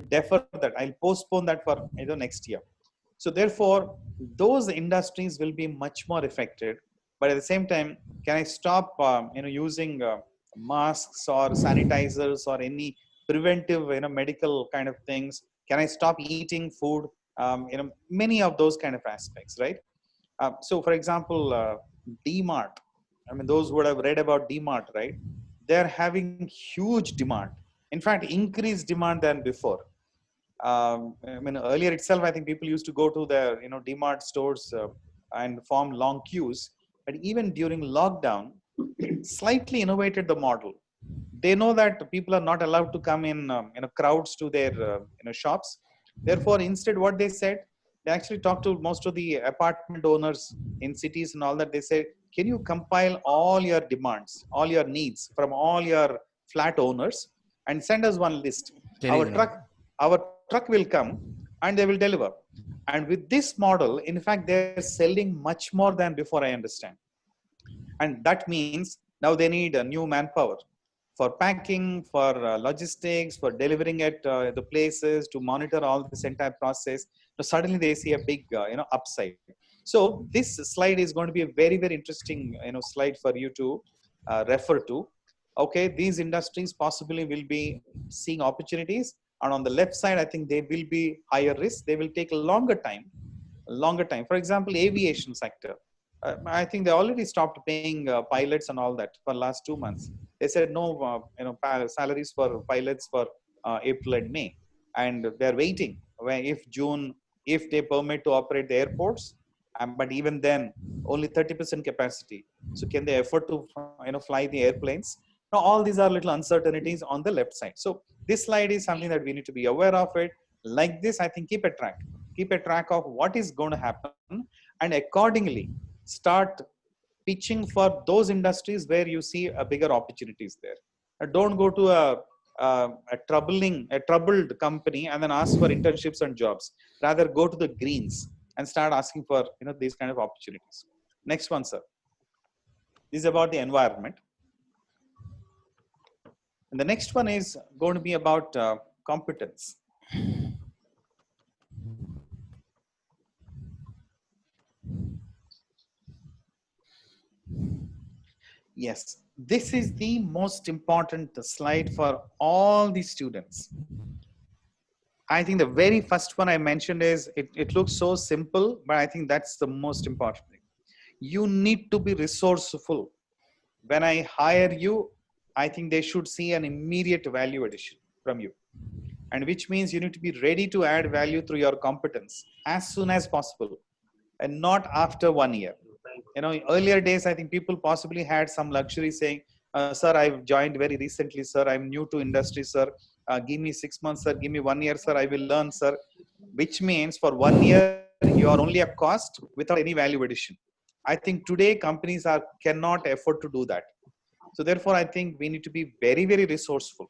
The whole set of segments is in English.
defer that. I'll postpone that for next year. So therefore, those industries will be much more affected. But at the same time, can I stop using masks or sanitizers or any preventive medical kind of things? Can I stop eating food? Many of those kind of aspects, right? So for example, DMart. I mean, those who would have read about DMart, right? They're having huge demand. In fact, increased demand than before. I mean, earlier itself, I think people used to go to their, DMart stores and form long queues. But even during lockdown, slightly innovated the model. They know that people are not allowed to come in, crowds to their, shops. Therefore, instead, what they said, they actually talked to most of the apartment owners in cities and all that. They say, can you compile all your demands, all your needs from all your flat owners and send us one list. Our truck will come and they will deliver. And with this model, in fact, they're selling much more than before, I understand. And that means now they need a new manpower for packing, for logistics, for delivering at the places, to monitor all this entire process. So suddenly they see a big, upside. So this slide is going to be a very, very interesting, slide for you to refer to. Okay, these industries possibly will be seeing opportunities, and on the left side, I think they will be higher risk. They will take a longer time. For example, aviation sector. I think they already stopped paying pilots and all that for last 2 months. They said no, salaries for pilots for April and May, and they're waiting. If June, if they permit to operate the airports, but even then, only 30% capacity. So can they afford to, fly the airplanes? Now, all these are little uncertainties on the left side. So this slide is something that we need to be aware of it. Like this, I think keep a track of what is going to happen, and accordingly start pitching for those industries where you see a bigger opportunities there. Don't go to a troubled company and then ask for internships and jobs. Rather, go to the greens and start asking for these kind of opportunities. Next one, sir. This is about the environment. And the next one is going to be about competence. Yes, this is the most important slide for all the students. I think the very first one I mentioned is, it looks so simple, but I think that's the most important thing. You need to be resourceful. When I hire you, I think they should see an immediate value addition from you. And which means you need to be ready to add value through your competence as soon as possible, and not after 1 year. Earlier days, I think people possibly had some luxury saying, sir, I've joined very recently, sir. I'm new to industry, sir. Give me 6 months, sir. Give me 1 year, sir. I will learn, sir. Which means for 1 year, you are only a cost without any value addition. I think today companies cannot afford to do that. So therefore, I think we need to be very, very resourceful.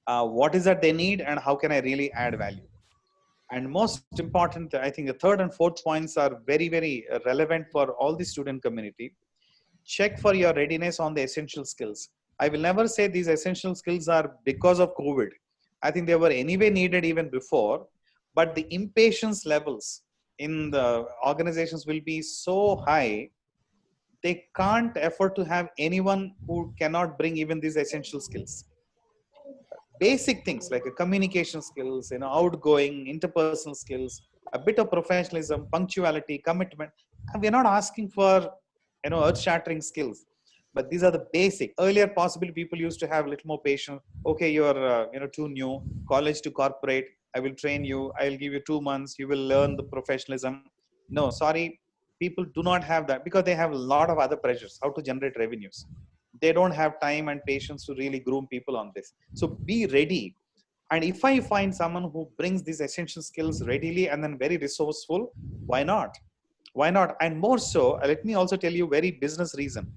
What is that they need, and how can I really add value? And most important, I think the third and fourth points are very, very relevant for all the student community. Check for your readiness on the essential skills. I will never say these essential skills are because of COVID. I think they were anyway needed even before, but the impatience levels in the organizations will be so high, they can't afford to have anyone who cannot bring even these essential skills. Basic things like communication skills, outgoing, interpersonal skills, a bit of professionalism, punctuality, commitment. And we're not asking for, earth-shattering skills, but these are the basic. Earlier, possibly people used to have a little more patience. Okay, you're, too new, college to corporate. I will train you. I will give you 2 months. You will learn the professionalism. No, sorry. People do not have that because they have a lot of other pressures, how to generate revenues. They don't have time and patience to really groom people on this. So be ready. And if I find someone who brings these essential skills readily and then very resourceful, why not? Why not? And more so, let me also tell you very business reason.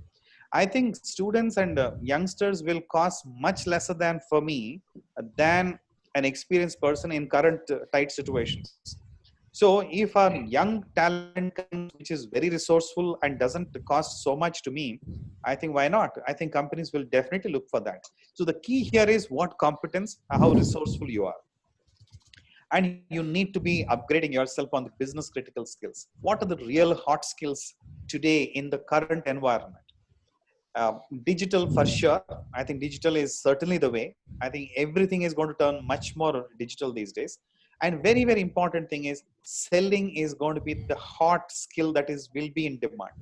I think students and youngsters will cost much lesser than for me than an experienced person in current tight situations. So if a young talent comes, which is very resourceful and doesn't cost so much to me, I think why not? I think companies will definitely look for that. So the key here is what competence, how resourceful you are. and you need to be upgrading yourself on the business critical skills. What are the real hot skills today in the current environment? uh, Digital for sure. I think digital is certainly the way. I think everything is going to turn much more digital these days. And very very important thing is selling is going to be the hot skill that is will be in demand.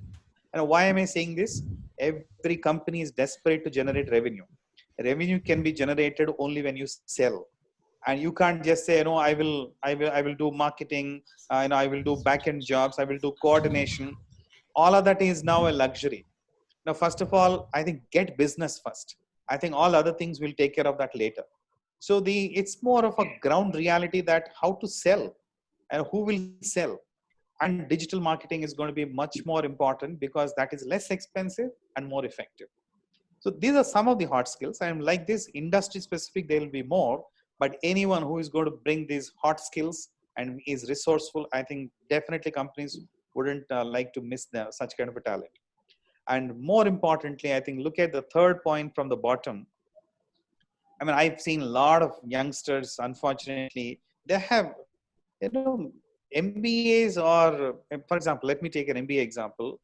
And why am I saying this? Every company is desperate to generate revenue. Revenue can be generated only when you sell. And you can't just say, I will do marketing, I will do back end jobs, I will do coordination. All of that is now a luxury. Now, first of all, I think get business first. I think all other things will take care of that later. So it's more of a ground reality that how to sell and who will sell. And digital marketing is going to be much more important because that is less expensive and more effective. So these are some of the hot skills. And like this, industry specific, there will be more. But anyone who is going to bring these hot skills and is resourceful, I think definitely companies wouldn't like to miss such kind of a talent. And more importantly, I think look at the third point from the bottom. I mean, I've seen a lot of youngsters, unfortunately, they have, MBAs or, for example, let me take an MBA example.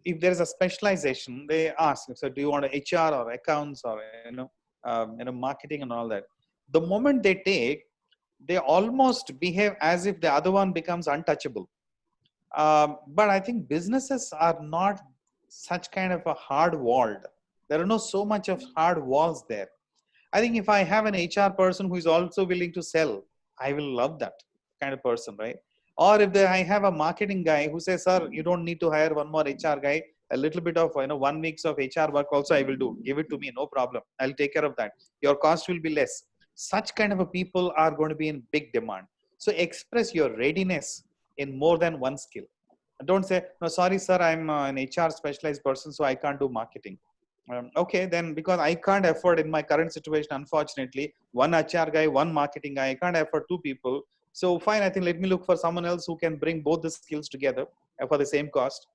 If there is a specialization, they ask, so do you want HR or accounts or, marketing and all that. The moment they take, they almost behave as if the other one becomes untouchable. But I think businesses are not such kind of a hard walled. There are no so much of hard walls there. I think if I have an HR person who is also willing to sell, I will love that kind of person, right? Or if I have a marketing guy who says, "Sir, you don't need to hire one more HR guy. A little bit of 1 week of HR work also I will do. Give it to me, no problem. I'll take care of that. Your cost will be less." Such kind of a people are going to be in big demand. So express your readiness in more than one skill. Don't say, "No, sorry, sir, I'm an HR specialized person, so I can't do marketing." Okay, then because I can't afford in my current situation, unfortunately, one HR guy, one marketing guy, I can't afford two people. So fine, I think let me look for someone else who can bring both the skills together for the same cost.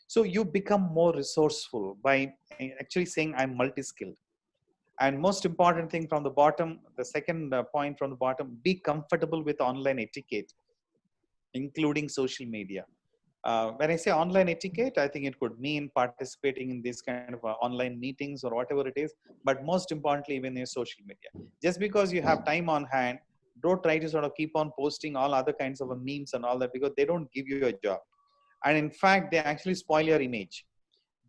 So you become more resourceful by actually saying I'm multi-skilled. And most important thing from the bottom, the second point from the bottom, be comfortable with online etiquette, including social media. When I say online etiquette, I think it could mean participating in this kind of online meetings or whatever it is. But most importantly, even in social media, just because you have time on hand, don't try to sort of keep on posting all other kinds of memes and all that, because they don't give you a job. And in fact, they actually spoil your image.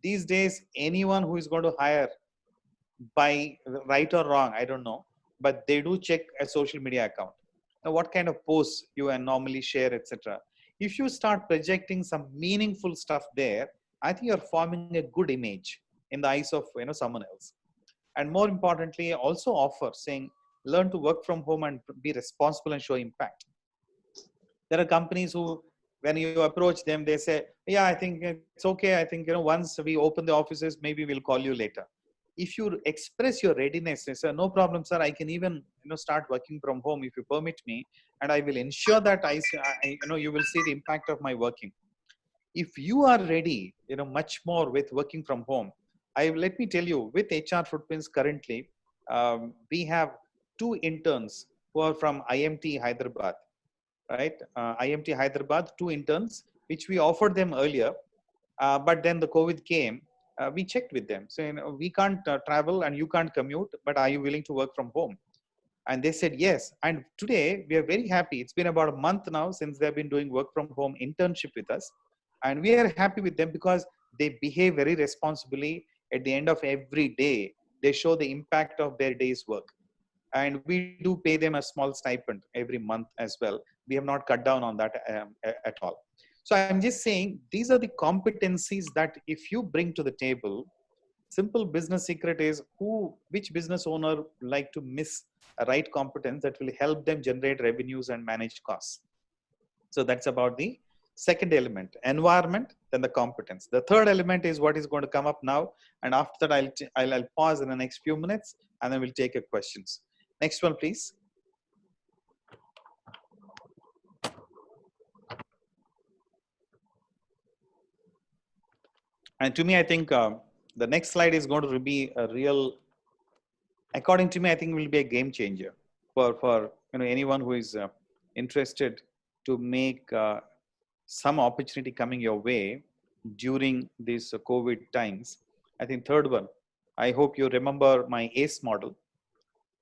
These days, anyone who is going to hire, by right or wrong, I don't know, but they do check a social media account. Now, what kind of posts you normally share, etc. If you start projecting some meaningful stuff there, I think you're forming a good image in the eyes of someone else. And more importantly, also offer saying, learn to work from home and be responsible and show impact. There are companies who, when you approach them, they say, yeah, I think it's okay. I think, once we open the offices, maybe we'll call you later. If you express your readiness, say, no problem, sir, I can even, start working from home if you permit me. And I will ensure that you will see the impact of my working. If you are ready, much more with working from home, let me tell you, with HR Footprints currently, we have two interns who are from IMT Hyderabad, right? IMT Hyderabad, two interns, which we offered them earlier. But then the COVID came. We checked with them. So, we can't travel and you can't commute, but are you willing to work from home? And they said yes. And today we are very happy. It's been about a month now since they've been doing work from home internship with us. And we are happy with them because they behave very responsibly. At the end of every day, they show the impact of their day's work. And we do pay them a small stipend every month as well. We have not cut down on that at all. So I'm just saying, these are the competencies that if you bring to the table, simple business secret is which business owner like to miss a right competence that will help them generate revenues and manage costs. So that's about the second element, environment, then the competence. The third element is what is going to come up now. And after that, I'll pause in the next few minutes and then we'll take your questions. Next one, please. And to me, I think the next slide is going to be a real, according to me, I think will be a game changer for anyone who is interested to make some opportunity coming your way during these COVID times. I think third one, I hope you remember my ACE model.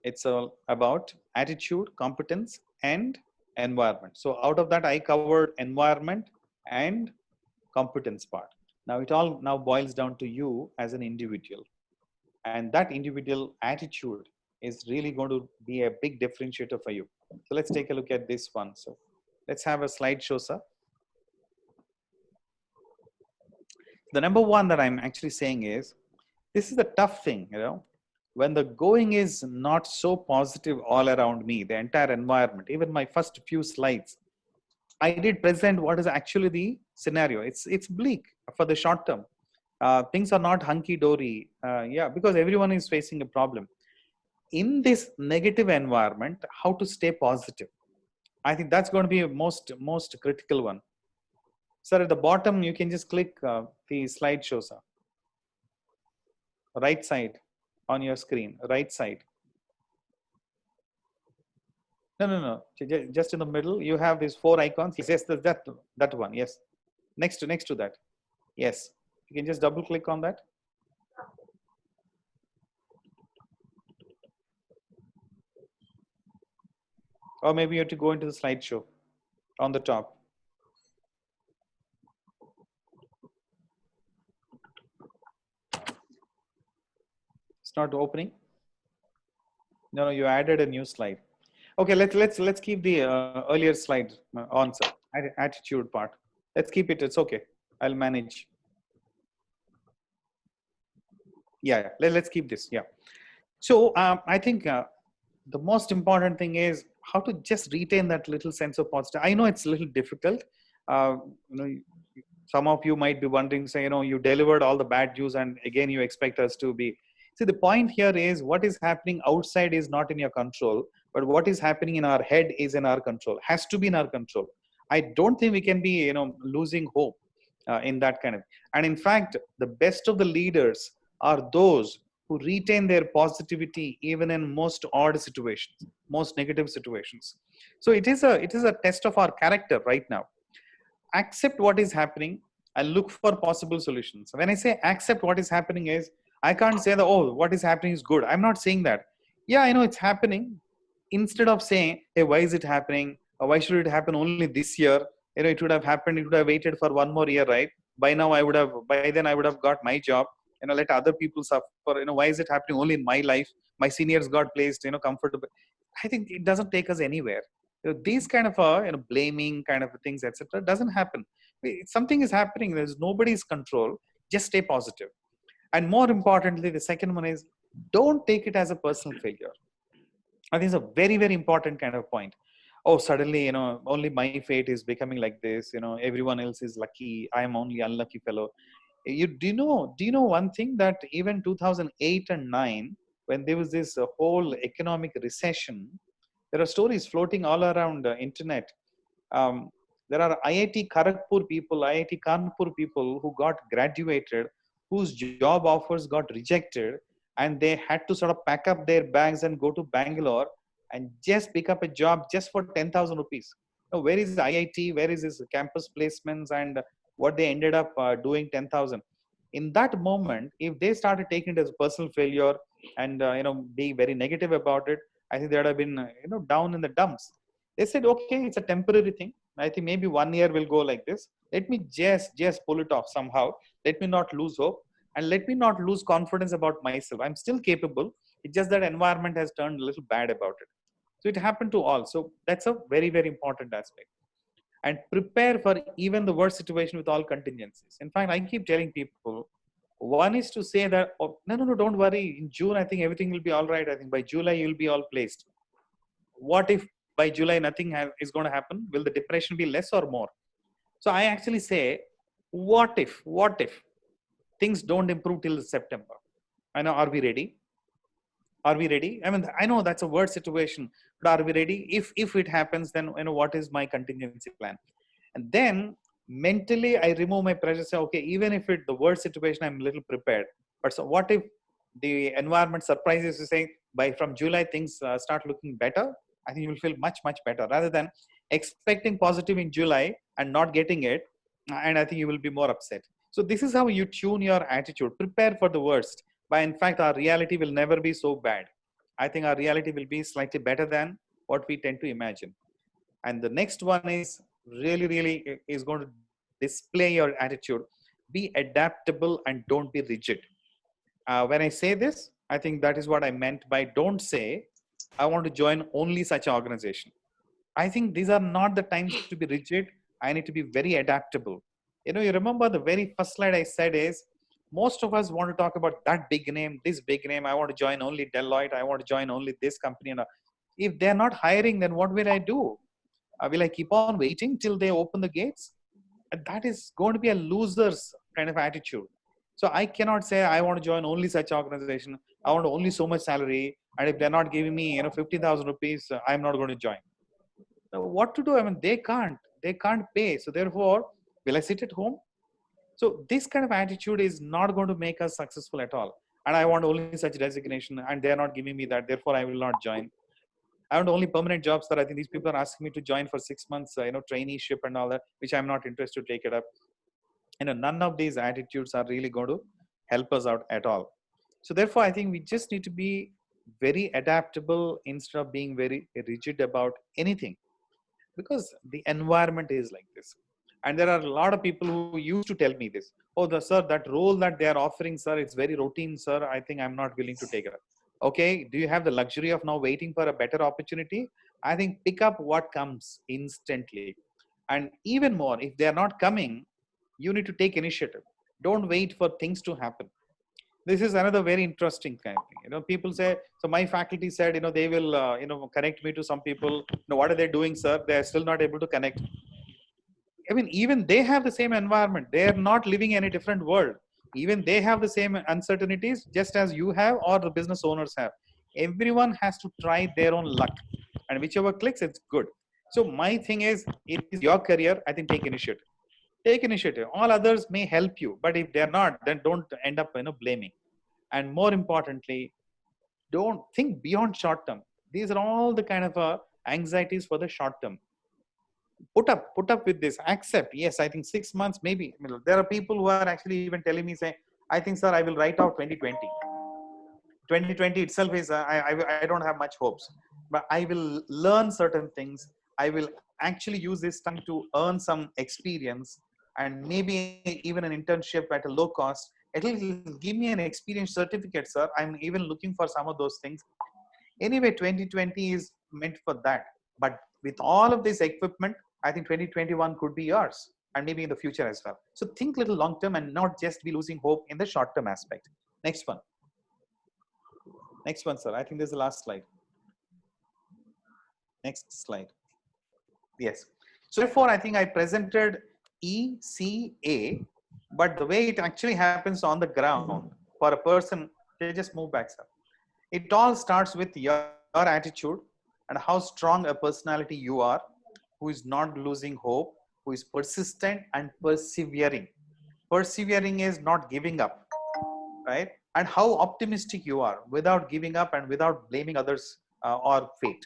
It's all about attitude, competence, and environment. So out of that, I covered environment and competence part. Now it all now boils down to you as an individual, and that individual attitude is really going to be a big differentiator for you. So let's take a look at this one. So let's have a slideshow, sir. The number one that I'm actually saying is, this is the tough thing, when the going is not so positive all around me, the entire environment, even my first few slides, I did present what is actually the scenario. It's bleak for the short term. Things are not hunky dory. Yeah, because everyone is facing a problem. In this negative environment, how to stay positive? I think that's going to be a most critical one. Sir, at the bottom, you can just click the slideshow, sir. Right side on your screen, right side. No. Just in the middle, you have these 4 icons. Yes, that one. Yes, next to that. Yes, you can just double click on that. Or maybe you have to go into the slideshow on the top. It's not opening. No, you added a new slide. Okay, let's keep the earlier slide on, sir. Attitude part. Let's keep it. It's okay. I'll manage. Yeah. Let's keep this. Yeah. So I think the most important thing is how to just retain that little sense of positive. I know it's a little difficult. Uh, you know, some of you might be wondering, say, you delivered all the bad news, and again you expect us to be. See, the point here is what is happening outside is not in your control, but what is happening in our head is in our control. Has to be in our control. I don't think we can be, losing hope in that kind of. And in fact, the best of the leaders are those who retain their positivity even in most odd situations, most negative situations. So it is a test of our character right now. Accept what is happening and look for possible solutions. When I say accept what is happening is, I can't say that, oh, what is happening is good. I'm not saying that. Yeah, I know it's happening. Instead of saying, hey, why is it happening? Or why should it happen only this year? It would have happened. It would have waited for one more year, right? By then I would have got my job. Let other people suffer. Why is it happening only in my life? My seniors got placed, comfortable. I think it doesn't take us anywhere. These kind of blaming kind of things, etc., doesn't happen. Something is happening. There's nobody's control. Just stay positive. And more importantly, the second one is, don't take it as a personal failure. I think it's a very, very important kind of point. Oh, suddenly, only my fate is becoming like this. Everyone else is lucky. I am only unlucky fellow. Do you know one thing, that even 2008 and 9, when there was this whole economic recession, there are stories floating all around the internet. Um, there are IIT Kharagpur people, IIT Kanpur people who got graduated, whose job offers got rejected, and they had to sort of pack up their bags and go to Bangalore and just pick up a job just for 10,000 rupees. Now, where is IIT? Where is this campus placements, and what they ended up doing 10,000? In that moment, if they started taking it as a personal failure and being very negative about it, I think they would have been down in the dumps. They said, okay, it's a temporary thing. I think maybe 1 year will go like this. Let me just pull it off somehow. Let me not lose hope, and let me not lose confidence about myself. I'm still capable. It's just that environment has turned a little bad about it. So it happened to all. So that's a very, very important aspect. And prepare for even the worst situation with all contingencies. In fact, I keep telling people, one is to say that, oh, no, don't worry. In June, I think everything will be all right. I think by July, you'll be all placed. What if by July nothing is going to happen? Will the depression be less or more? So I actually say, what if things don't improve till September? I know, are we ready? Are we ready? I mean, I know that's a worst situation, but are we ready? If it happens, then what is my contingency plan? And then mentally, I remove my pressure. Say, okay, even if it's the worst situation, I'm a little prepared. But so, what if the environment surprises you, saying from July things start looking better? I think you will feel much better, rather than expecting positive in July and not getting it, and I think you will be more upset. So this is how you tune your attitude. Prepare for the worst. But in fact, our reality will never be so bad. I think our reality will be slightly better than what we tend to imagine. And the next one is really is going to display your attitude. Be adaptable and don't be rigid. When I say this, I think that is what I meant by don't say, I want to join only such an organization. I think these are not the times to be rigid. I need to be very adaptable. You remember the very first slide I said is most of us want to talk about that big name, this big name. I want to join only Deloitte. I want to join only this company. And if they're not hiring, then what will I do? Will I keep on waiting till they open the gates? And that is going to be a loser's kind of attitude. So I cannot say I want to join only such organization. I want only so much salary, and if they're not giving me 50,000 rupees, I'm not going to join. Now, what to do? I mean, they can't pay. So therefore, will I sit at home? So this kind of attitude is not going to make us successful at all. And I want only such designation, and they're not giving me that. Therefore, I will not join. I want only permanent jobs that I think these people are asking me to join for 6 months, traineeship and all that, which I'm not interested to take it up. None of these attitudes are really going to help us out at all. So therefore, I think we just need to be very adaptable instead of being very rigid about anything, because the environment is like this. And there are a lot of people who used to tell me this. Oh, sir, that role that they are offering, sir, it's very routine, sir. I think I'm not willing to take it up. Okay, do you have the luxury of now waiting for a better opportunity? I think pick up what comes instantly. And even more, if they are not coming, you need to take initiative. Don't wait for things to happen. This is another very interesting kind of thing. People say, so my faculty said, they will, connect me to some people. What are they doing, sir? They're still not able to connect. I mean, even they have the same environment. They are not living in a different world. Even they have the same uncertainties, just as you have or the business owners have. Everyone has to try their own luck. And whichever clicks, it's good. So my thing is, it is your career. I think take initiative. Take initiative. All others may help you, but if they're not, then don't end up blaming. And more importantly, don't think beyond short term. These are all the kind of anxieties for the short term. Put up with this. Accept. Yes, I think 6 months maybe. There are people who are actually even telling me, say, I think, sir, I will write out 2020. 2020 itself is I don't have much hopes, but I will learn certain things. I will actually use this time to earn some experience, and maybe even an internship at a low cost. It will give me an experience certificate, sir. I'm even looking for some of those things. Anyway, 2020 is meant for that. But with all of this equipment, I think 2021 could be yours, and maybe in the future as well. So think little long term and not just be losing hope in the short term aspect. Next one. Next one, sir. I think this is the last slide. Next slide. Yes. So therefore, I think I presented ECA, but the way it actually happens on the ground for a person, they just move back, sir. It all starts with your attitude and how strong a personality you are, who is not losing hope, who is persistent and persevering. Persevering is not giving up, right? And how optimistic you are without giving up and without blaming others or fate.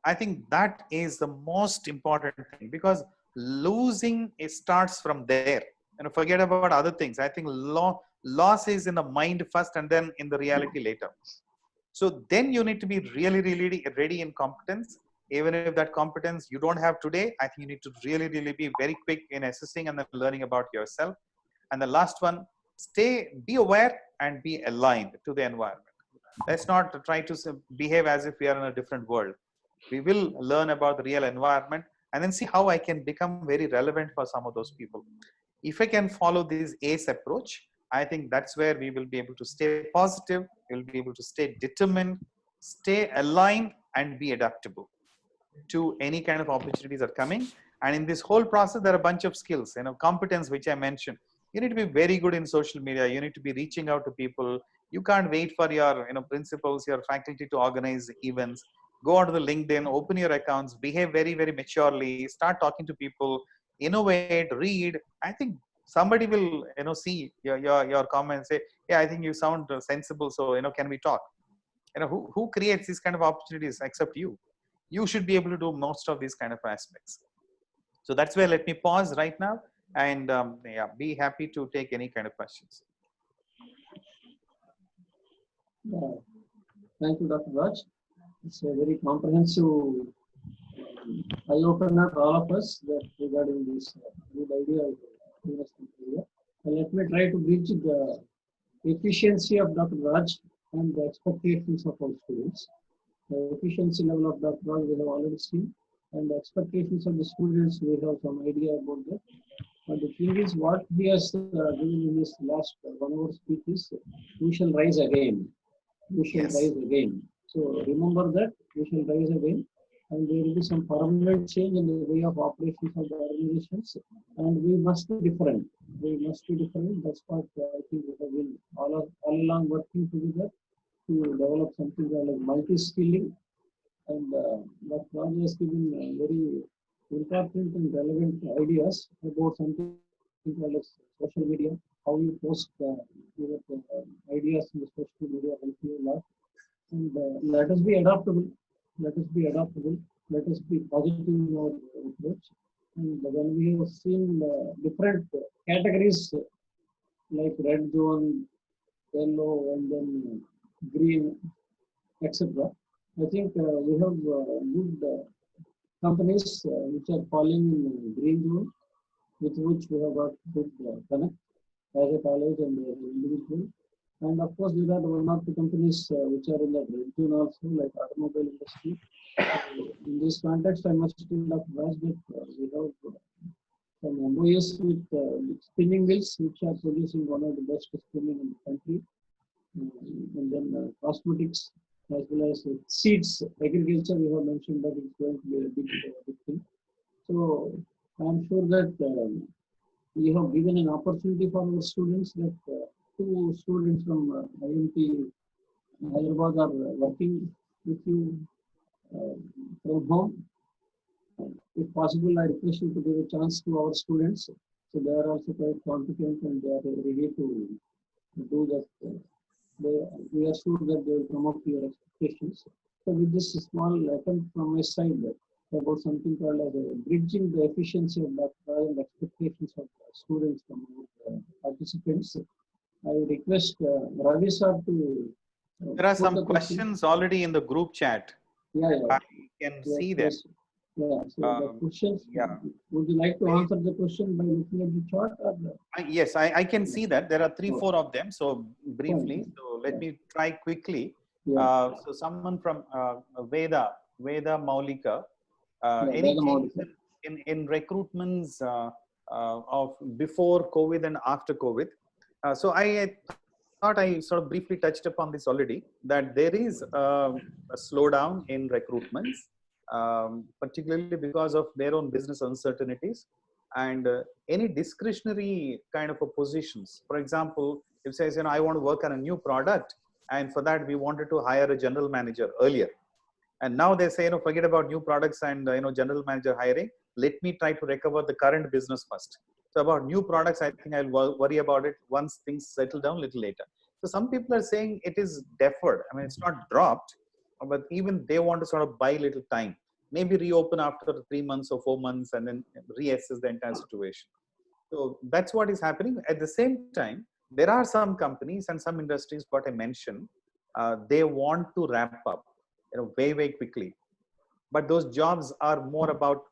I think that is the most important thing, because losing it starts from there. Forget about other things. I think loss is in the mind first and then in the reality later. So then you need to be really ready in competence. Even if that competence you don't have today, I think you need to really be very quick in assessing and then learning about yourself. And the last one, be aware and be aligned to the environment. Let's not try to behave as if we are in a different world. We will learn about the real environment and then see how I can become very relevant for some of those people. If I can follow this ACE approach, I think that's where we will be able to stay positive, we'll be able to stay determined, stay aligned, and be adaptable to any kind of opportunities that are coming. And in this whole process, there are a bunch of skills, competence, which I mentioned. You need to be very good in social media. You need to be reaching out to people. You can't wait for your principals, your faculty to organize events. Go onto the LinkedIn, open your accounts, behave very maturely, start talking to people, innovate, read. I think somebody will see your comment and say, yeah, I think you sound sensible, so can we talk? Who creates these kind of opportunities except you? you should be able to do most of these kind of aspects. So that's where let me pause right now and yeah, be happy to take any kind of questions. Yeah. Thank you, Dr. Raj. It's a very comprehensive eye-opener for all of us that regarding this good idea of investment area. And let me try to bridge the efficiency of Dr. Raj and the expectations of our students. The efficiency level of Dr. Raj we have already seen, and the expectations of the students we have some idea about that. But the thing is, what he has given in his last 1 hour speech is, we shall rise again. We shall Yes. rise again. So remember that we shall rise again, and there will be some permanent change in the way of operations of the organizations, and we must be different. We must be different. That's what I think we have been all along working together to develop something like multi-skilling, and that Raj has given very important and relevant ideas about something called as social media, how you post your ideas in the social media help you a lot. And let us be adaptable. Let us be adaptable. Let us be positive in our approach. And when we have seen different categories like red zone, yellow, and then green, etc., I think we have good companies which are falling in green zone, with which we have got good connect as a college and as an individual. And of course, there are one or two companies which are in the red zone also, like automobile industry. In this context, I must tell Dr. Raj that we have some MOUs with spinning mills, which are producing one of the best spinning in the country. And then cosmetics, as well as seeds, agriculture, we have mentioned that it's going to be a big thing. So I'm sure that we have given an opportunity for our students that two students from IMT Hyderabad are working with you from home. If possible, I request you to give a chance to our students. So they are also quite competent and they are ready to do that. We are sure that they will come up to your expectations. So with this small attempt from my side about something called as bridging the efficiency of that and expectations of students from participants, I would request Ravi sir to There are put some the question. questions already in the group chat. Yeah, I can yes, see them. yes. Yeah, so the questions, yeah. would you like to answer the question by looking at the chart? Or Yes, I can see that. There are 3, 4 of them. So briefly, fine. so let me try quickly. Yeah. So someone from Veda Maulika, Yeah, any Veda changes Maulika. in recruitments of before COVID and after COVID? So I thought I sort of briefly touched upon this already, that there is a slowdown in recruitments, particularly because of their own business uncertainties and any discretionary kind of a positions. For example, if says, I want to work on a new product, and for that we wanted to hire a general manager earlier, and now they say, forget about new products and general manager hiring. Let me try to recover the current business first. So about new products, I think I'll worry about it once things settle down a little later. So some people are saying it is deferred. I mean, it's not dropped, but even they want to sort of buy a little time, maybe reopen after 3 months or 4 months, and then reassess the entire situation. So that's what is happening. At the same time, there are some companies and some industries, what I mentioned, they want to ramp up, way quickly. But those jobs are more about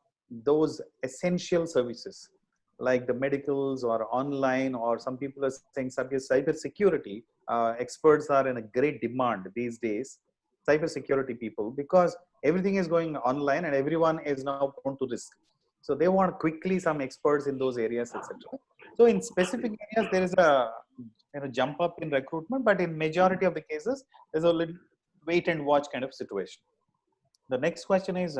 those essential services, like the medicals or online, or some people are saying cyber security. Experts are in a great demand these days, cyber security people, because everything is going online and everyone is now prone to risk. So they want quickly some experts in those areas, etc. So in specific areas, there is a jump up in recruitment, but in majority of the cases, there's a little wait and watch kind of situation. The next question is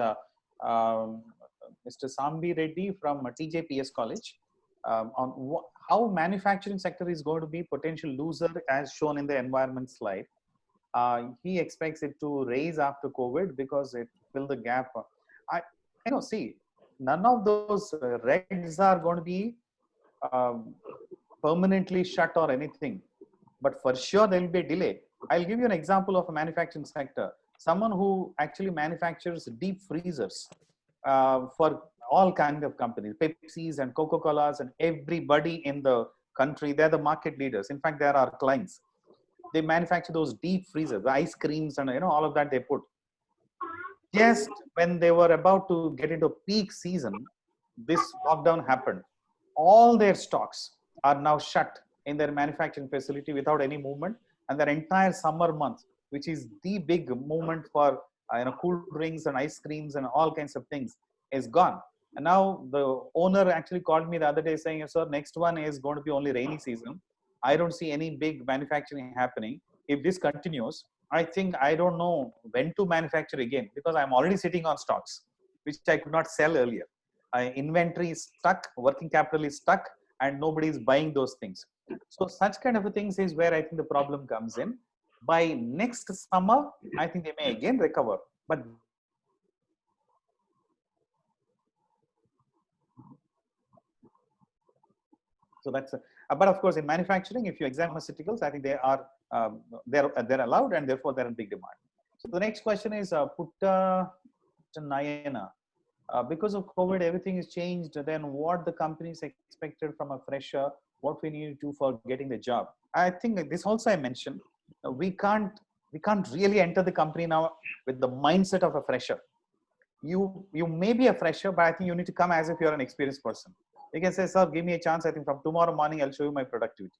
Mr. Sambi Reddy from TJPS College on how manufacturing sector is going to be potential loser as shown in the environment slide. He expects it to raise after COVID because it fill the gap. See, none of those reds are going to be permanently shut or anything, but for sure there will be a delay. I'll give you an example of a manufacturing sector. someone who actually manufactures deep freezers for all kinds of companies, Pepsi's and Coca-Cola's and everybody in the country. They're the market leaders. In fact, they're our clients. They manufacture those deep freezers, the ice creams and all of that they put. Just when they were about to get into peak season, this lockdown happened. All their stocks are now shut in their manufacturing facility without any movement, and their entire summer month, which is the big movement for cool drinks and ice creams and all kinds of things, is gone. And now the owner actually called me the other day saying, "Sir, next one is going to be only rainy season. I don't see any big manufacturing happening. If this continues, I think I don't know when to manufacture again because I'm already sitting on stocks, which I could not sell earlier. Inventory is stuck, working capital is stuck, and nobody is buying those things." So such kind of things is where I think the problem comes in. By next summer, I think they may again recover, but so that's but of course in manufacturing, if you examine pharmaceuticals, I think they are they're allowed and therefore they're in big demand. So the next question is Putta Nayana. Because of COVID, everything is changed. Then what the companies expected from a fresher, what we need to do for getting the job. I think this also I mentioned. We can't really enter the company now with the mindset of a fresher. You may be a fresher, but I think you need to come as if you're an experienced person. You can say, "Sir, give me a chance. I think from tomorrow morning I'll show you my productivity."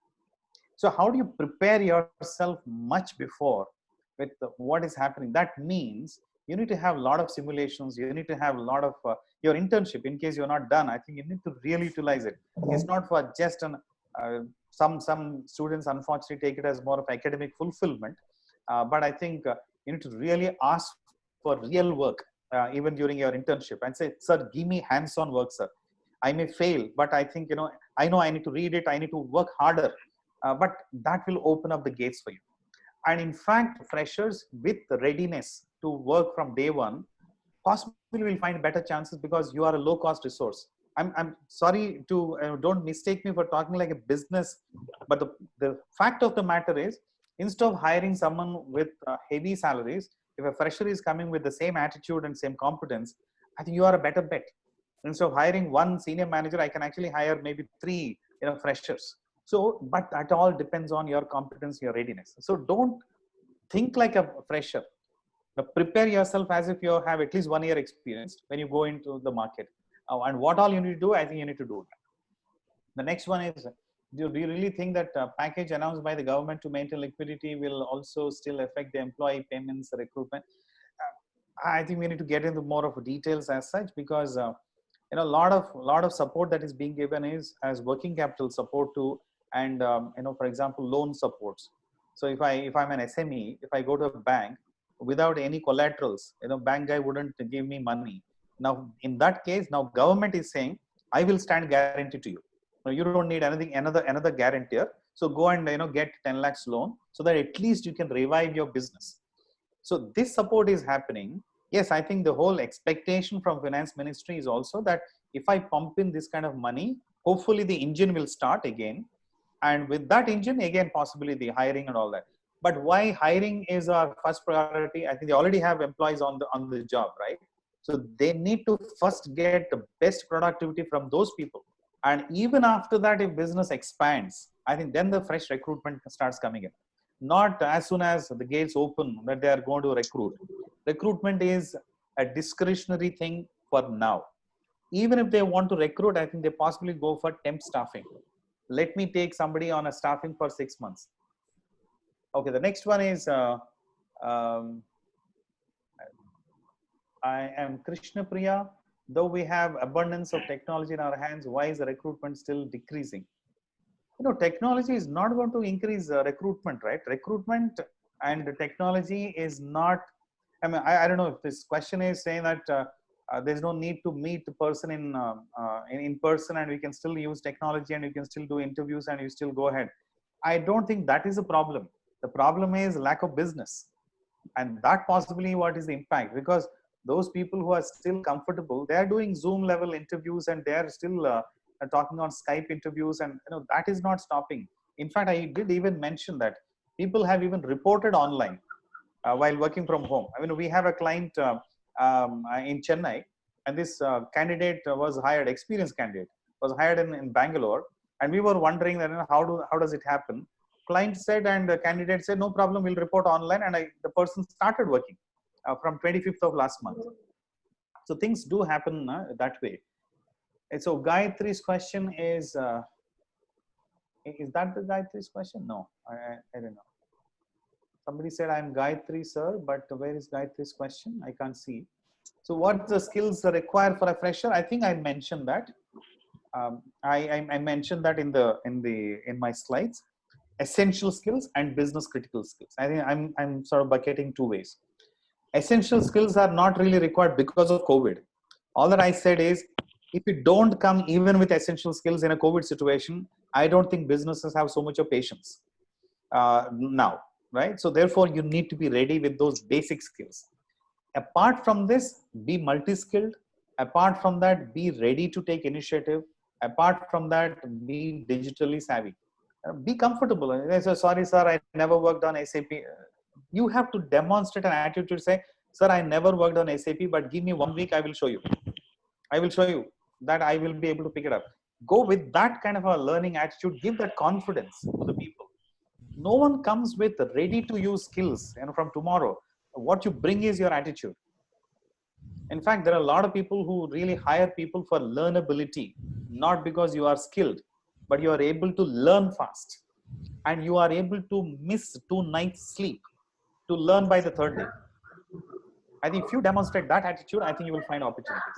So how do you prepare yourself much before with what is happening? That means you need to have a lot of simulations. You need to have a lot of your internship in case you're not done. I think you need to really utilize it. It's not for just an some students unfortunately take it as more of academic fulfillment, but I think you need to really ask for real work even during your internship and say, "Sir, give me hands-on work, sir. I may fail, but I think I know I need to read it. I need to work harder, but that will open up the gates for you." And in fact, freshers with readiness to work from day one possibly will find better chances because you are a low cost resource. I'm sorry to don't mistake me for talking like a business, but the fact of the matter is, instead of hiring someone with heavy salaries, if a fresher is coming with the same attitude and same competence, I think you are a better bet. Instead of hiring one senior manager, I can actually hire maybe three freshers. So, but that all depends on your competence, your readiness. So don't think like a fresher. Prepare yourself as if you have at least 1 year experience when you go into the market. And what all you need to do, I think you need to do that. The next one is, do you really think that package announced by the government to maintain liquidity will also still affect the employee payments, recruitment? I think we need to get into more of details as such, because a lot of support that is being given is as working capital support to, and for example, loan supports. So if I'm an SME, if I go to a bank without any collaterals, bank guy wouldn't give me money. Now in that case, now government is saying, "I will stand guarantee to you. Now, you don't need anything, another guarantor. So go and get 10 lakhs loan so that at least you can revive your business." So this support is happening. Yes, I think the whole expectation from finance ministry is also that if I pump in this kind of money, hopefully the engine will start again. And with that engine, again, possibly the hiring and all that. But why hiring is our first priority? I think they already have employees on the job, right? So they need to first get the best productivity from those people. And even after that, if business expands, I think then the fresh recruitment starts coming in. Not as soon as the gates open that they are going to recruit. Recruitment is a discretionary thing for now. Even if they want to recruit, I think they possibly go for temp staffing. Let me take somebody on a staffing for 6 months. Okay, the next one is um, I am Krishna Priya. Though we have abundance of technology in our hands, why is the recruitment still decreasing? Technology is not going to increase recruitment, right? Recruitment and technology is not. I mean, I don't know if this question is saying that there's no need to meet the person in person, and we can still use technology, and you can still do interviews, and you still go ahead. I don't think that is a problem. The problem is lack of business, and that possibly what is the impact, because those people who are still comfortable, they are doing Zoom level interviews, and they are still talking on Skype interviews, and that is not stopping. In fact, I did even mention that people have even reported online. while working from home. I mean, we have a client in Chennai, and this candidate was hired, experienced candidate was hired in Bangalore, and we were wondering that how does it happen? Client said, and the candidate said, no problem, we'll report online, and the person started working from 25th of last month. So things do happen that way. And so Gayatri's question is that the Gayatri's question? No, I don't know. Somebody said, I'm Gayatri, sir, but where is Gayatri's question? I can't see. So what the skills are required for a fresher? I think I mentioned that. I mentioned that in my slides. Essential skills and business critical skills. I think I'm sort of bucketing two ways. Essential skills are not really required because of COVID. All that I said is, if you don't come even with essential skills in a COVID situation, I don't think businesses have so much of patience now, right? So therefore, you need to be ready with those basic skills. Apart from this, be multi-skilled. Apart from that, be ready to take initiative. Apart from that, be digitally savvy. Be comfortable. I say, sorry, sir, I never worked on SAP. You have to demonstrate an attitude to say, sir, I never worked on SAP, but give me 1 week, I will show you. I will show you that I will be able to pick it up. Go with that kind of a learning attitude. Give that confidence to the people. No one comes with ready to use skills from tomorrow. What you bring is your attitude. In fact, there are a lot of people who really hire people for learnability, not because you are skilled, but you are able to learn fast, and you are able to miss 2 nights sleep to learn by the third day. I think if you demonstrate that attitude, I think you will find opportunities.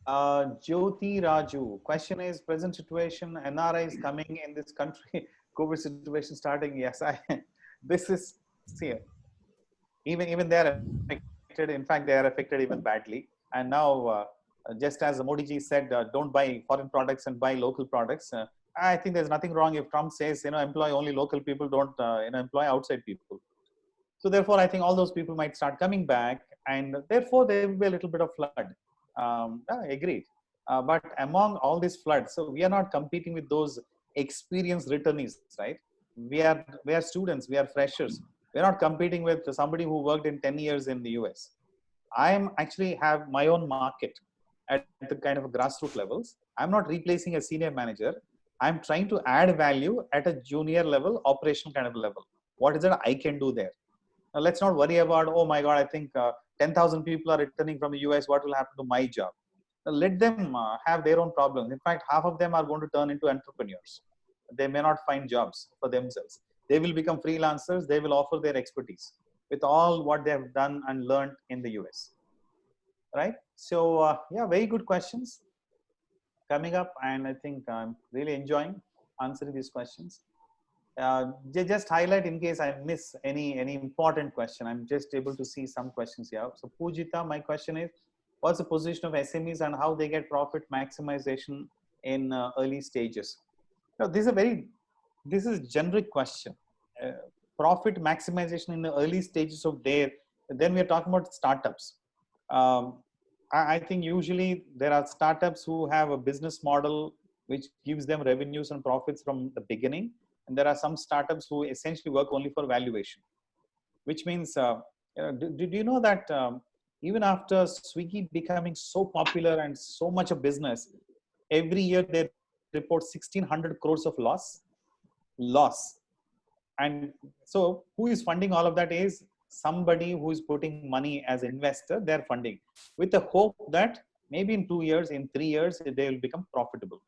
Jyoti Raju, question is, present situation, NRI is coming in this country, COVID situation starting. Yes, this is, see, even they are affected. In fact, they are affected even badly. And now, just as Modi ji said, don't buy foreign products and buy local products. I think there's nothing wrong if Trump says, employ only local people, don't, employ outside people. So therefore, I think all those people might start coming back, and therefore there will be a little bit of flood. Agreed. But among all these floods, so we are not competing with those experienced returnees, right? We are students, we are freshers. We're not competing with somebody who worked in 10 years in the US. I am actually have my own market at the kind of grassroots levels. I'm not replacing a senior manager. I'm trying to add value at a junior level, operational kind of level. What is it I can do there? Now, let's not worry about, oh my God, I think 10,000 people are returning from the US. What will happen to my job? Now, let them have their own problems. In fact, half of them are going to turn into entrepreneurs. They may not find jobs for themselves. They will become freelancers. They will offer their expertise with all what they have done and learned in the US. Right? So, yeah, very good questions coming up. And I think I'm really enjoying answering these questions. Just highlight in case I miss any important question. I'm just able to see some questions here. So Pujita, my question is, what's the position of SMEs and how they get profit maximization in early stages? Now, this is generic question. Profit maximization in the early stages of then we are talking about startups. I think usually there are startups who have a business model which gives them revenues and profits from the beginning. And there are some startups who essentially work only for valuation, which means, did you know that even after Swiggy becoming so popular and so much of business, every year they report 1,600 crores of loss. And so who is funding all of that is somebody who is putting money as investor, they're funding with the hope that maybe in 2 years, in 3 years, they will become profitable.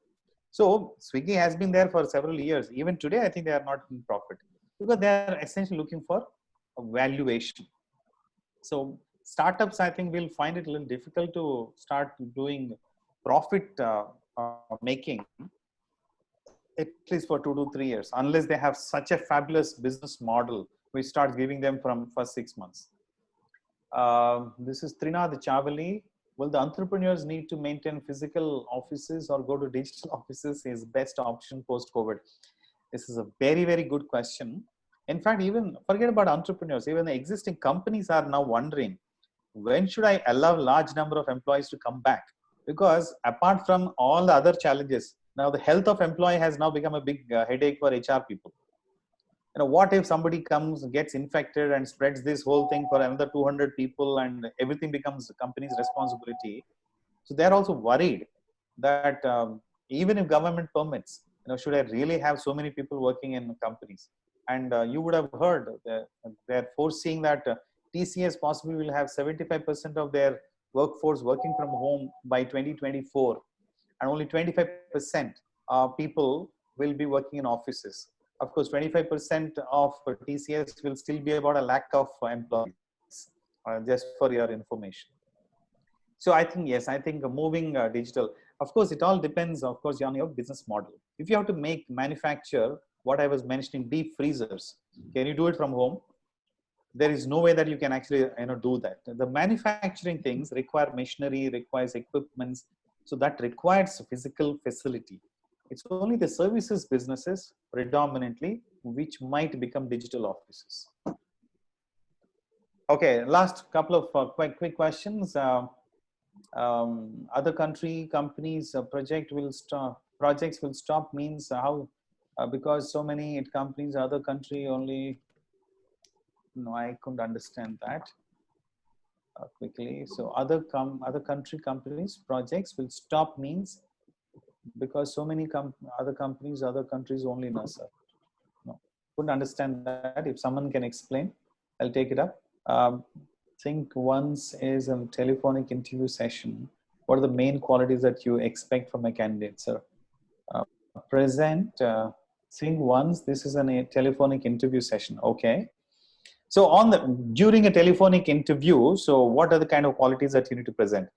So Swiggy has been there for several years. Even today, I think they are not in profit because they are essentially looking for a valuation. So startups, I think, will find it a little difficult to start doing profit making, at least for 2 to 3 years, unless they have such a fabulous business model which starts giving them from first 6 months. This is Trinath Chavali. Will the entrepreneurs need to maintain physical offices or go to digital offices is best option post-COVID? This is a very, very good question. In fact, even forget about entrepreneurs, even the existing companies are now wondering, when should I allow large number of employees to come back? Because apart from all the other challenges, now the health of employee has now become a big headache for HR people. what if somebody comes, gets infected and spreads this whole thing for another 200 people, and everything becomes the company's responsibility? So they're also worried that even if government permits, should I really have so many people working in companies? And you would have heard they're foreseeing that TCS possibly will have 75% of their workforce working from home by 2024, and only 25% people will be working in offices. Of course, 25% of TCS will still be about a lakh of employees, just for your information. So I think, yes, I think moving digital, of course, it all depends, of course, on your business model. If you have to manufacture what I was mentioning, deep freezers, can you do it from home? There is no way that you can actually do that. The manufacturing things require machinery, requires equipments, so that requires physical facility. It's only the services businesses predominantly which might become digital offices. Okay, last couple of quick questions. Other country companies projects will stop means how? Because so many companies, other country only. No, I couldn't understand that quickly. So other country companies projects will stop means because so many other companies, other countries only. No, sir. No, couldn't understand that. If someone can explain, I'll take it up. Think once is a telephonic interview session. What are the main qualities that you expect from a candidate, sir? Present. Think once. This is a telephonic interview session. Okay. So during a telephonic interview, so what are the kind of qualities that you need to present?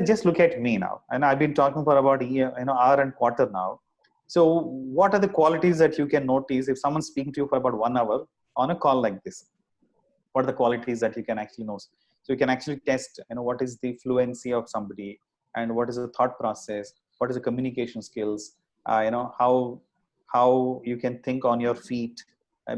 Just look at me now, and I've been talking for about hour and quarter now. So what are the qualities that you can notice if someone's speaking to you for about 1 hour on a call like this? What are the qualities that you can actually know? So you can actually test, what is the fluency of somebody, and what is the thought process, what is the communication skills, how you can think on your feet,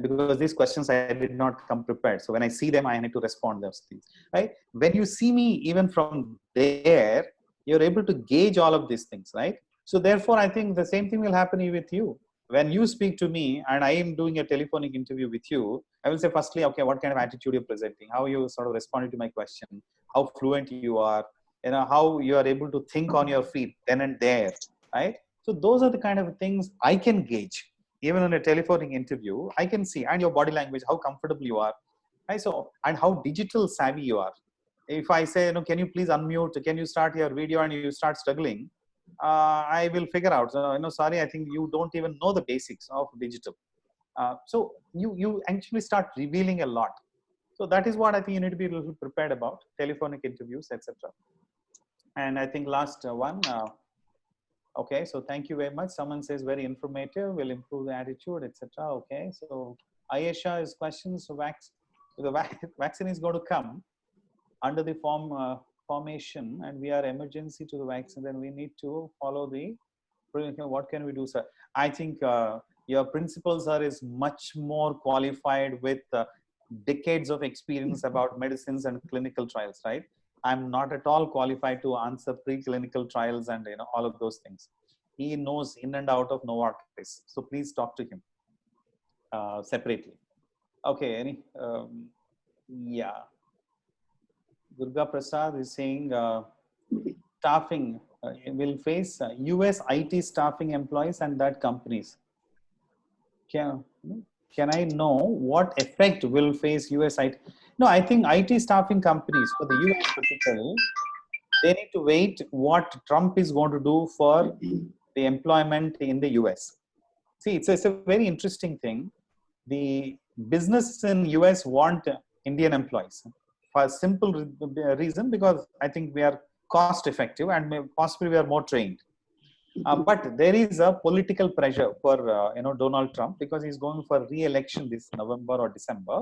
because these questions I did not come prepared. So when I see them, I need to respond those things, right? When you see me, even from there, you're able to gauge all of these things, right? So therefore, I think the same thing will happen with you. When you speak to me and I am doing a telephonic interview with you, I will say, firstly, okay, what kind of attitude you're presenting, how you sort of responded to my question, how fluent you are, how you are able to think on your feet then and there, right? So those are the kind of things I can gauge. Even in a telephonic interview, I can see, and your body language, how comfortable you are, right? So, and how digital savvy you are. If I say, can you please unmute, can you start your video, and you start struggling, I will figure out, sorry, I think you don't even know the basics of digital. So you actually start revealing a lot. So that is what I think you need to be a little prepared about telephonic interviews, etc. And I think last one. Okay, so thank you very much. Someone says very informative, will improve the attitude, etc. Okay, so Ayesha is questions. So the vaccine is going to come under the formation, and we are emergency to the vaccine. Then we need to follow the. What can we do, sir? I think your principal, sir, is much more qualified with decades of experience about medicines and clinical trials, right? I'm not at all qualified to answer preclinical trials and all of those things. He knows in and out of Novartis. So please talk to him separately. Okay, yeah. Durga Prasad is saying staffing will face US IT staffing employees and that companies. Can I know what effect will face US IT? No, I think IT staffing companies for the US particularly, they need to wait what Trump is going to do for the employment in the US. See, it's a very interesting thing. The businesses in US want Indian employees for a simple reason, because I think we are cost effective and possibly we are more trained. But there is a political pressure for Donald Trump, because he's going for re-election this November or December,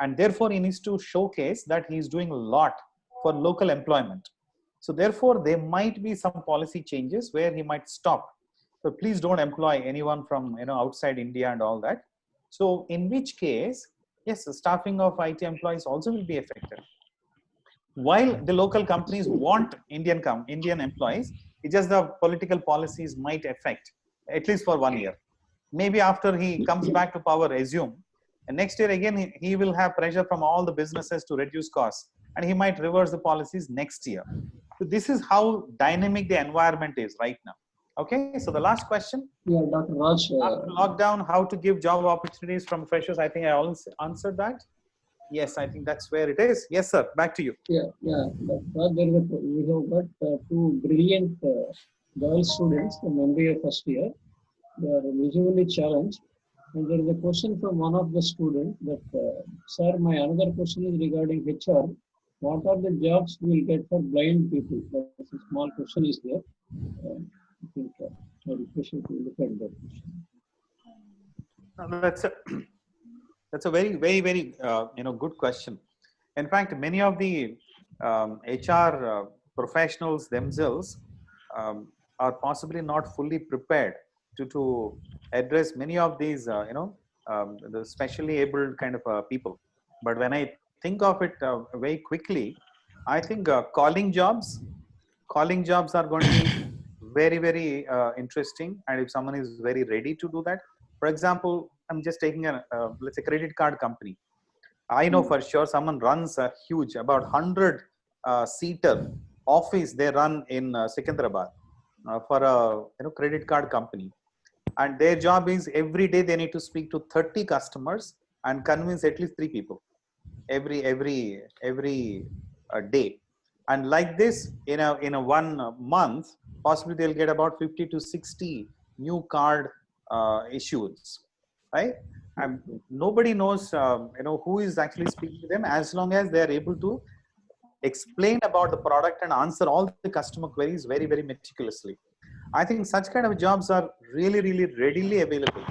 and therefore he needs to showcase that he's doing a lot for local employment. So therefore there might be some policy changes where he might stop. So please don't employ anyone from outside India and all that. So in which case, yes, the staffing of IT employees also will be affected. While the local companies want Indian employees, it's just the political policies might affect, at least for 1 year. maybe after he comes back to power, assume, and next year again he will have pressure from all the businesses to reduce costs, and he might reverse the policies next year. So this is how dynamic the environment is right now. Okay, so the last question: Yeah, Dr. Raj. after lockdown, how to give job opportunities from freshers? I think I also answered that. Yes, I think that's where it is. Yes, sir. Back to you. Yeah. Dr. Raj, we have got two brilliant girl students from MBA first year. They are visually challenged. And there is a question from one of the students that, sir, my another question is regarding HR. What are the jobs we will get for blind people? That's a small question is there. I think I request you to look at that question. No, that's a very good question. In fact, many of the HR professionals themselves are possibly not fully prepared to address many of these the specially abled kind of people. But when I think of it very quickly, I think calling jobs are going to be very interesting, and if someone is very ready to do that. For example, I'm just taking a let's say credit card company. I know for sure someone runs a huge about 100 seater office they run in Secunderabad for a credit card company, and their job is every day they need to speak to 30 customers and convince at least 3 people every day. And like this, in a 1 month, possibly they'll get about 50 to 60 new card issues, right? And nobody knows who is actually speaking to them, as long as they are able to explain about the product and answer all the customer queries very meticulously. I think such kind of jobs are really readily available.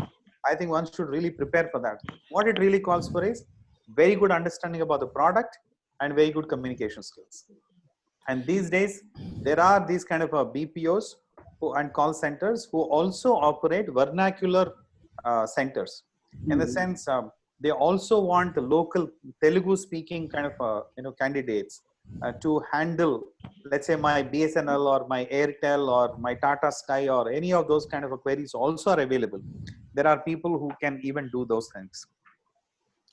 I think one should really prepare for that. What it really calls for is very good understanding about the product and very good communication skills. And these days, there are these kind of BPOs and call centers who also operate vernacular centers. In the sense, they also want the local Telugu speaking kind of candidates to handle, let's say, my BSNL or my Airtel or my Tata Sky or any of those kind of queries also are available. There are people who can even do those things.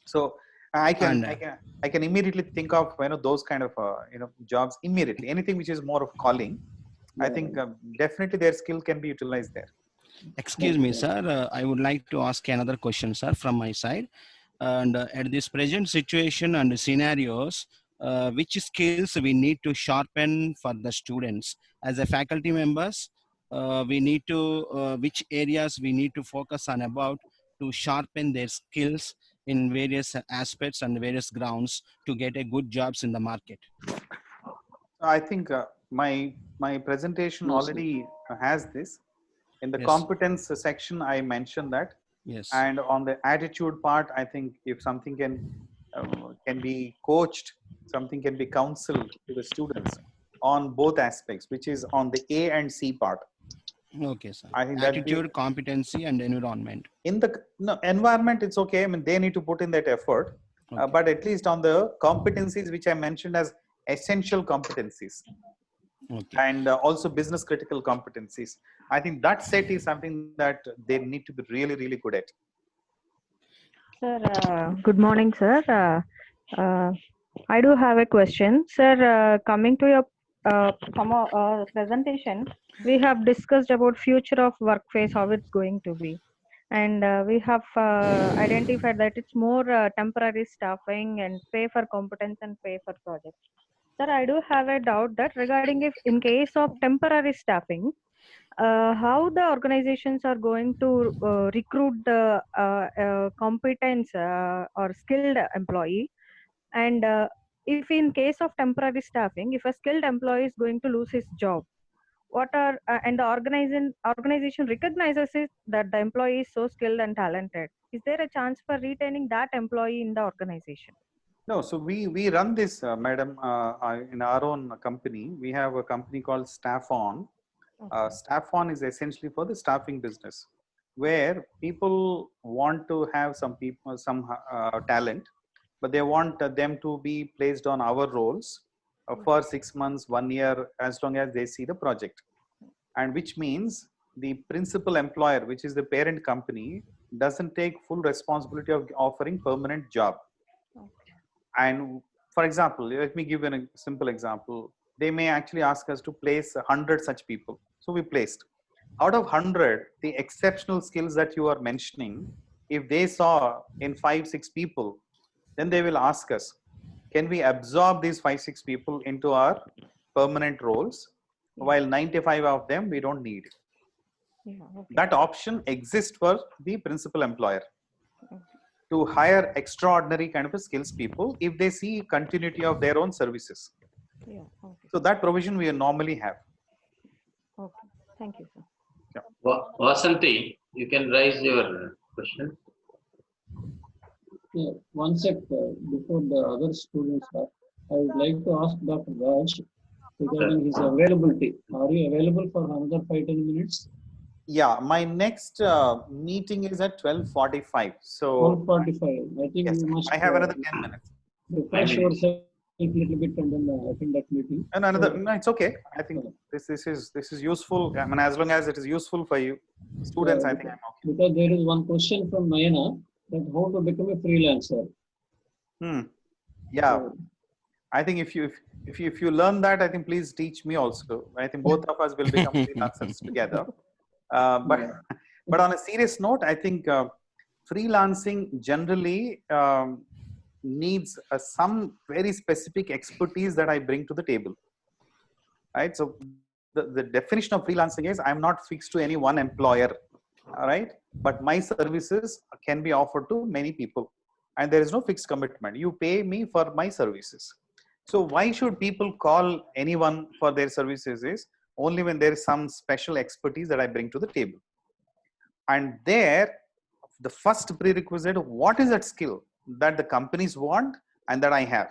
So I can And I can immediately think of those kind of jobs immediately. Anything which is more of calling, I think definitely their skill can be utilized there. excuse me, sir. I would like to ask another question, sir, from my side. And at this present situation and scenarios, which skills we need to sharpen for the students as a faculty members? We need to which areas we need to focus on about to sharpen their skills in various aspects and various grounds to get a good jobs in the market. I think my presentation Yes, sir. already has this. In the Yes. competence section, I mentioned that, Yes. and on the attitude part, I think if something can be coached, something can be counseled to the students on both aspects, which is on the A and C part. Okay, sir. I think that be Attitude, competency, and environment. in the environment. It's okay. I mean, they need to put in that effort, Okay. but at least on the competencies, which I mentioned as essential competencies, Okay. and also business critical competencies, I think that set is something that they need to be really good at. Sir, good morning, sir. I do have a question. Sir, coming to your presentation, we have discussed about future of workplace, how it's going to be. And we have identified that it's more temporary staffing and pay for competence and pay for projects. Sir, I do have a doubt that regarding if in case of temporary staffing, how the organizations are going to recruit the competence or skilled employee, and if in case of temporary staffing, if a skilled employee is going to lose his job, what are and the organization recognizes it that the employee is so skilled and talented, is there a chance for retaining that employee in the organization? No, so we run this, madam, in our own company. We have a company called Staff On. Okay. Staff On is essentially for the staffing business, where people want to have some talent, but they want them to be placed on our roles for 6 months, 1 year, as long as they see the project. And which means the principal employer, which is the parent company, doesn't take full responsibility of offering permanent job. Okay. And for example, let me give you a simple example. They may actually ask us to place 100 such people. So we placed. Out of 100, the exceptional skills that you are mentioning, if they saw in 5, 6 people, then they will ask us, can we absorb these 5, 6 people into our permanent roles, while 95 of them we don't need? Yeah. Okay. That option exists for the principal employer Okay. to hire extraordinary kind of skills people if they see continuity of their own services. Yeah. Okay. So that provision we normally have. Okay. Thank you, sir. Vasanti, you can raise your question. Yeah, one sec, before the other students are, I would like to ask Dr. Raj regarding his availability. Are you available for another 5-10 minutes? Yeah, my next meeting is at 12:45. So 12:45. I think yes, you must I have another 10 minutes. refresh yourself a little bit and then attend that meeting. And another, So, no, it's okay. I think this is useful. I mean, as long as it is useful for you, students, I think I'm okay. because there is one question from Nayana that how to become a freelancer. Yeah, So, I think if you learn that, I think please teach me also. I think both of us will become freelancers together. But yeah. but on a serious note, I think freelancing generally needs some very specific expertise that I bring to the table. Right. So the definition of freelancing is I'm not fixed to any one employer. All right. But my services can be offered to many people, and there is no fixed commitment. You pay me for my services. So why should people call anyone for their services is only when there is some special expertise that I bring to the table. And there, the first prerequisite, what is that skill that the companies want and that I have?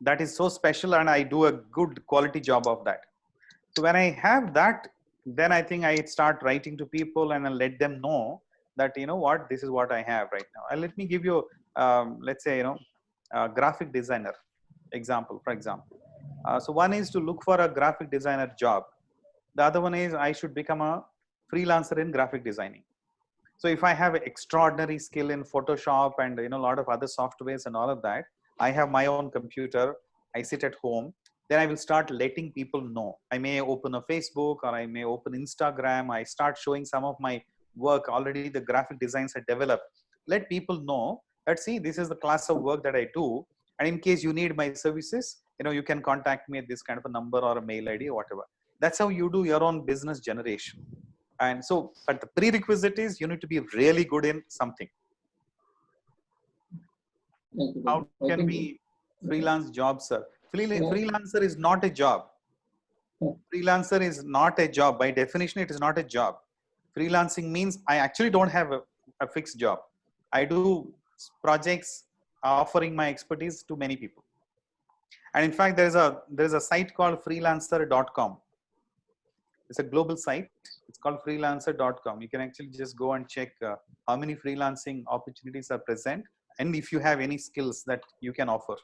That is so special and I do a good quality job of that. So when I have that, then I think I start writing to people and I let them know that, you know what, this is what I have right now. And let me give you, let's say, a graphic designer example, for example. So one is to look for a graphic designer job. The other one is I should become a freelancer in graphic designing. So if I have an extraordinary skill in Photoshop and a lot of other softwares and all of that, I have my own computer, I sit at home, then I will start letting people know. I may open a Facebook or I may open Instagram. I start showing some of my work. Already the graphic designs are developed. Let people know that, see, this is the class of work that I do. And in case you need my services, you can contact me at this kind of a number or a mail ID or whatever. That's how you do your own business generation. And so, but the prerequisite is you need to be really good in something. How can we freelance jobs, sir? Freelancer is not a job. Freelancer is not a job. By definition, it is not a job. Freelancing means I actually don't have a fixed job. I do projects offering my expertise to many people. And in fact, there is a site called freelancer.com. It's a global site. It's called freelancer.com. You can actually just go and check how many freelancing opportunities are present and if you have any skills that you can offer.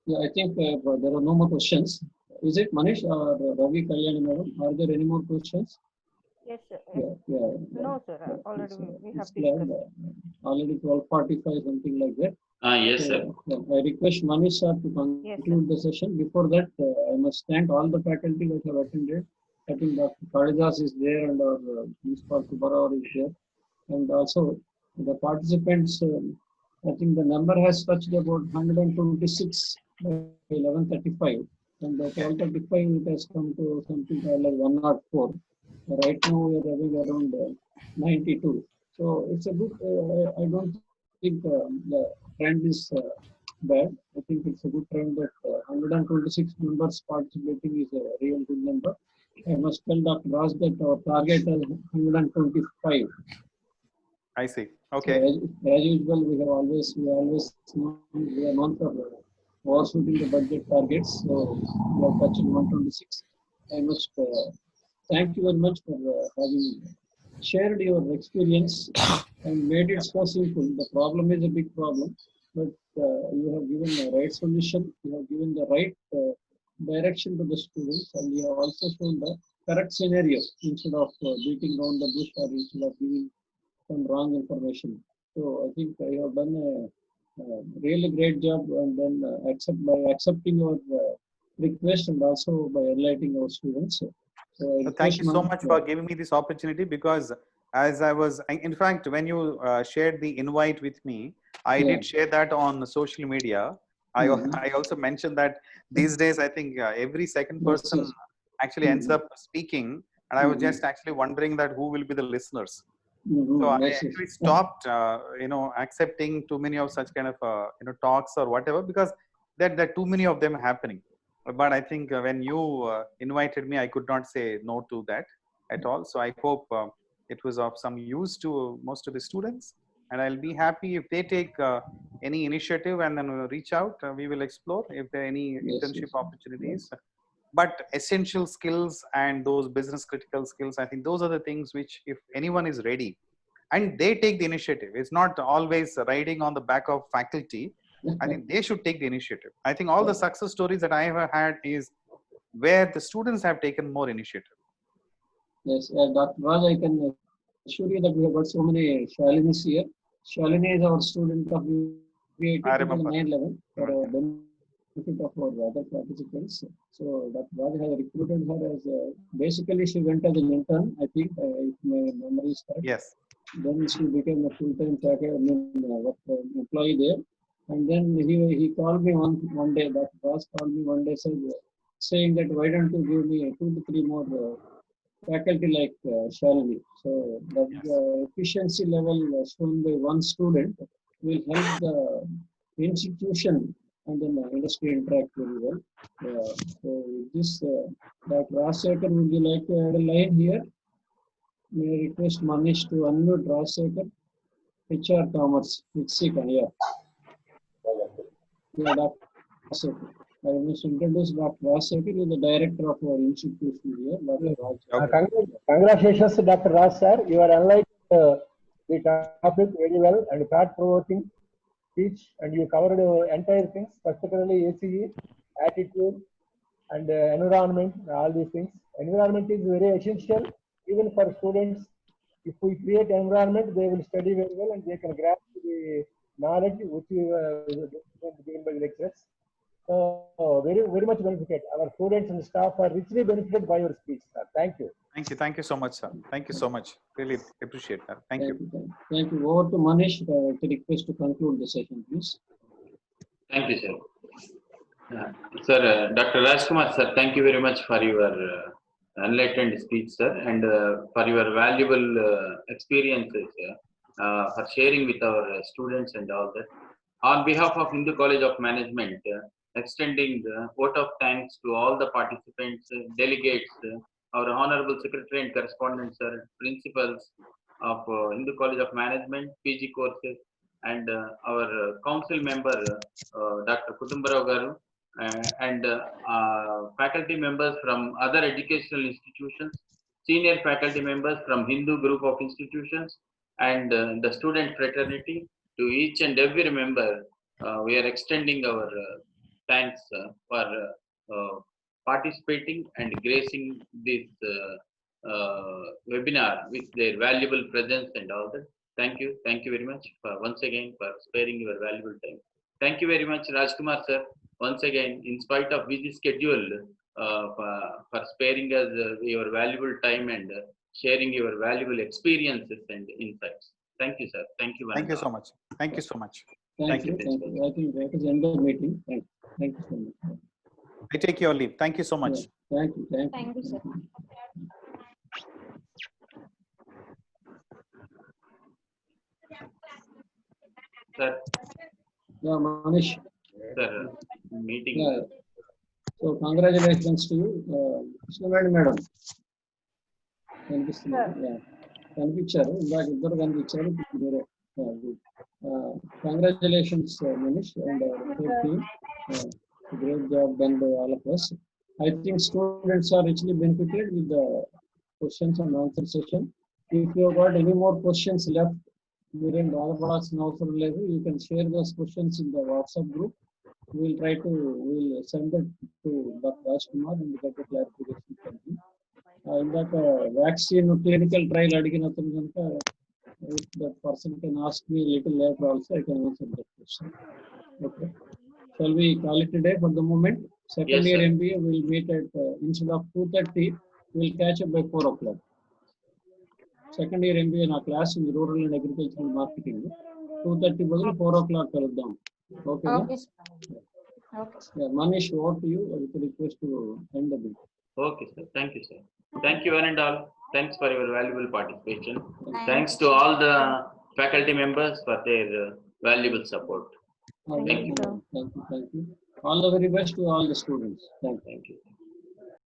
Yeah, I think there are no more questions. Is it Manish or Ravi Kalyani madam? Are there any more questions? Yes, sir. Yeah. No, sir. Already we have discussed. Already 12:45, something like that. Yes, sir. I request Manish sir to conclude the session. Before that, I must thank all the faculty that have attended. I think Dr. Kalidas is there and our Principal Subarav is there. And also the participants, I think the number has touched about 126 by 11:35. And by 12:35 it has come to something like 104. Right now we are having around 92. So it's a good, I don't think the trend is bad. I think it's a good trend that 126 members participating is a real good number. I must tell Dr. Raj that our target is 125. I see. Okay. So as usual, we are always known for overshooting the budget targets. So we are touching 126. I must thank you very much for having shared your experience and made it so simple. The problem is a big problem, but you have given the right solution. You have given the right direction to the students, and you have also shown the correct scenario instead of beating around the bush or instead of giving some wrong information. So I think I have done a really great job, and then by accepting your request and also by enlightening our students. So I Thank you request so Manish, much for giving me this opportunity, because as I was, in fact, when you shared the invite with me, I yeah. did share that on social media. Mhm. I also mentioned that these days, I think every second Yes, person yes. actually ends Mhm. up speaking. And I was Mhm. just actually wondering that who will be the listeners. So Mhm. I Yes, yes. actually stopped, accepting too many of such kind of, talks or whatever, because there are too many of them happening. But I think when you invited me, I could not say no to that at all. So I hope it was of some use to most of the students, and I'll be happy if they take any initiative and then reach out. We will explore if there are any Yes, internship yes. Yeah. opportunities. But essential skills and those business critical skills, I think those are the things which, if anyone is ready and they take the initiative, it's not always riding on the back of faculty. I think they should take the initiative. I think all the success stories that I have had is where the students have taken more initiative. Yes, Dr. Raj, I can assure you that we have got so many Shalinis here. Shalini is our student of UAT I 2009 remember. 11 for Yeah. benefit of our other participants. So Dr. Raj has recruited her as basically she went as an intern, I think, if my memory is correct. Yes. Then she became a full-time employee there. And then he called me one day. Dr. Raj called me one day, saying that why don't you give me 2 to 3 more faculty like Shalini. So that Yes. the efficiency level shown by one student will help the institution and then the industry interact very well. So with this, Dr. Rajasekar, would you like to add a line here? May I request Manish to unmute Rajasekar, HR Commerce, Mexican, yeah. Yeah, Dr. Rajasekar. I must introduce Dr. Rajasekar, who is the director of our institution here, Dr. Raj. Okay. Congratulations, Dr. Raj sir. You are enlightened the topic very well and thought-provoking speech, and you covered entire things, particularly ACE, attitude, and environment, all these things. Environment is very essential even for students. If we create environment, they will study very well and they can grasp the knowledge which is given by the lecturers. So very much benefited. Our students and staff are richly benefited by your speech, sir. Thank you. Thank you. Thank you so much, sir. Thank you so much. Really appreciate that. Thank you. Thank you. Over to Manish to request to conclude the session, please. Thank you, sir. Sir, Dr. Rajkumar, sir, thank you very much for your enlightened speech, sir, and for your valuable experiences, for sharing with our students and all that. On behalf of Hindu College of Management, extending the vote of thanks to all the participants, delegates, our Honorable Secretary and Correspondents, sir, principals of Hindu College of Management, PG courses, and our council member, Dr. Kutumbarao Garu, and faculty members from other educational institutions, senior faculty members from Hindu group of institutions, and the student fraternity. To each and every member, we are extending our thanks for participating and gracing this webinar with their valuable presence and all that. Thank you very much for once again for sparing your valuable time. Thank you very much, Rajkumar sir. Once again, in spite of busy schedule, for sparing us your valuable time and sharing your valuable experiences and insights. Thank you, sir. Thank you. Thank you so much. Thank you so much. Thank you. Thank you. I think that is end of meeting. Thank you so much. I take your leave. Thank you so much. Yeah. Thank you. Thank you, sir. Sir, Yeah, Manish. sir, meeting. Yeah. So congratulations to you, Madam. కనిపించారు ఇందాక ఇద్దరు కనిపించారు వేరే congratulations Manish and team great job done by all of us. I think students are richly benefited with the questions and answer session. If you have got any more questions left, మీరేం బాధపడాల్సిన అవసరం లేదు. You can share those questions in the WhatsApp group we'll try to, we'll send it to Dr. Rajkumar and get a clarification from him. In that vaccine clinical trial if that person can ask me a little later also, I can answer that question. Okay. Shall we call it a day for the moment? Second Yes, year sir. MBA will meet at, instead of 2:30, we'll catch up by 4 o'clock. Second year MBA in our class in rural and agricultural marketing. 2:30 బదులు 4 o'clock కలుద్దాం. Okay. Okay, sir. Okay, sir. Yeah, Manish, over to you with request to end the meeting. Okay, sir. Thank you, sir. Thank you one and all. Thanks for your valuable participation. Thank Thanks you, to sir. all the faculty members for their valuable support. Thank you, you. sir. Thank you. All the very best to all the students. Thank you. Thank you.